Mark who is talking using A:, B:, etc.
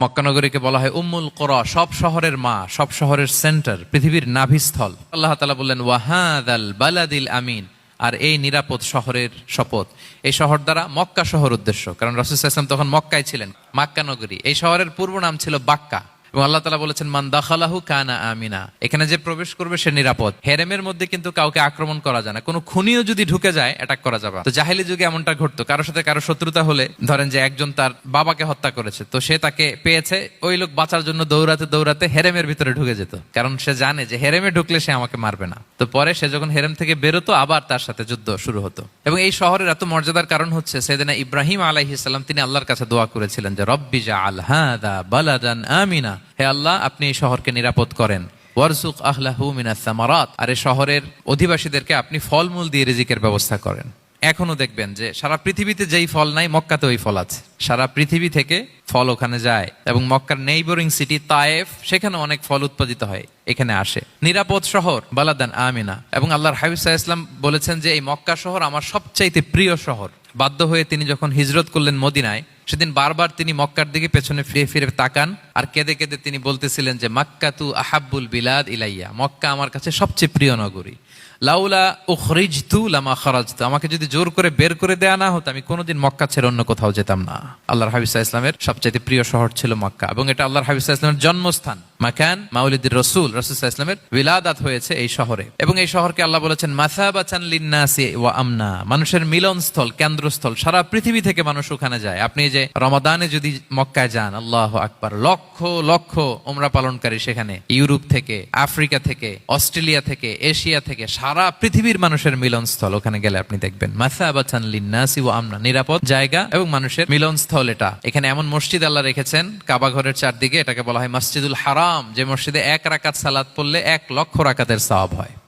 A: মক্কা নগরীকে বলা হয় উম্মুল কোরা, সব শহরের মা, সব শহরের সেন্টার, পৃথিবীর নাভিস্থল। আল্লাহ তাআলা বললেন ওয়াহাদাল বালাদিল আমিন, আর এই নিরাপদ শহরের শপথ। এই শহর দ্বারা মক্কা শহর উদ্দেশ্য, কারণ রাসূল সাল্লাল্লাহু আলাইহি ওয়াসাল্লাম তখন মক্কায় ছিলেন। মক্কা নগরী, এই শহরের পূর্ব নাম ছিল বাক্কা। এবং আল্লাহ তাআলা বলেছেন মান দাখালাহু কানা আমিনা, এখানে যে প্রবেশ করবে সে নিরাপদ। হেরেমের মধ্যে কিন্তু কাউকে আক্রমণ করা যায় না, কোনো খুনিও যদি ঢুকে যায় অ্যাটাক করা যাবে। তো জাহেলি যুগে এমনটা ঘটতো, কারোর সাথে কারো শত্রুতা হলে, ধরেন যে একজন তার বাবাকে হত্যা করেছে, তো সে তাকে পেয়েছে, ওই লোক বাঁচার জন্য দৌড়াতে দৌড়াতে হেরেমের ভিতরে ঢুকে যেত, কারণ সে জানে যে হেরেমে ঢুকলে সে আমাকে মারবে না। তো পরে সে যখন হেরেম থেকে বেরোতো, আবার তার সাথে যুদ্ধ শুরু হতো। এবং এই শহরের এত মর্যাদার কারণ হচ্ছে সাইয়েদনা ইব্রাহিম আলাইহিস সালাম, তিনি আল্লাহর কাছে দোয়া করেছিলেন যে রব্বি জাআল হাযা বালাদান আমিনা, হে আল্লাহ আপনি এই শহরকে নিরাপদ করেন। ওয়ারযুক আহলাহু মিনাস সামারাত, আর এই শহরের অধিবাসীদেরকে আপনি ফলমূল দিয়ে রিজিকের ব্যবস্থা করেন। এখনো দেখবেন যে সারা পৃথিবীতে যেই ফল নাই, মক্কাতে ওই ফল আছে। সারা পৃথিবী থেকে ফল ওখানে যায়, এবং মক্কার নেইবরিং সিটি তায়েফ, সেখানে অনেক ফল উৎপাদিত হয়, এখানে আসে। নিরাপদ শহর বালাদান আমিনা। এবং আল্লাহর হাবিব সাল্লাল্লাহু আলাইহি ওয়াসাল্লাম বলেছেন যে এই মক্কা শহর আমার সবচাইতে প্রিয় শহর। বাধ্য হয়ে তিনি যখন হিজরত করলেন মদিনায়, সেদিন বারবার তিনি মক্কার দিকে পেছনে ফিরে ফিরে তাকান, আর কেঁদে কেঁদে তিনি বলতেছিলেন যে মাক্কাতু আহাব্বুল বিলাদ ইলাইয়া, মক্কা আমার কাছে সবচেয়ে প্রিয় নগরী। লাউলা উখরিজতু লামা খারাজতু, আমাকে যদি জোর করে বের করে দেয়া না হতো, আমি কোনোদিন মক্কা ছেড়ে অন্য কোথাও যেতাম না। আল্লাহর হাবিব সাল্লাল্লাহু আলাইহি ওয়াসাল্লামের সবচেয়ে প্রিয় শহর ছিল মক্কা, এবং এটা আল্লাহর হাবিব সাল্লাল্লাহু আলাইহি ওয়াসাল্লামের জন্মস্থান। মাকান মাউলিদির রাসূল, রাসূল সাল্লাল্লাহু আলাইহি ওয়াসাল্লামের বিলাদাত হয়েছে এই শহরে। এবং এই শহরকে আল্লাহ বলেছেন মাসাবাতান লিন্নাসি ওয়া আমনা, মানুষের মিলনস্থল, কেন্দ্রস্থল। সারা পৃথিবী থেকে মানুষ ওখানে যায়। আপনি যে রমাদানে যদি মক্কায় যান, আল্লাহু আকবার, লক্ষ লক্ষ উমরা পালনকারী সেখানে, ইউরোপ থেকে, আফ্রিকা থেকে, অস্ট্রেলিয়া থেকে, এশিয়া থেকে, সারা পৃথিবীর মানুষের মিলনস্থল। ওখানে গেলে আপনি দেখবেন মাসাবাতান লিন্নাসি ওয়া আমনা, নিরাপদ জায়গা এবং মানুষের মিলনস্থল। এটা এখানে এমন মসজিদ আল্লাহ রেখেছেন কাবা ঘরের চারদিকে, এটাকে বলা হয় মসজিদুল হারাম, যে মসজিদে 1 রাকাত সালাত পড়লে 1 লক্ষ রাকাতের সওয়াব হয়।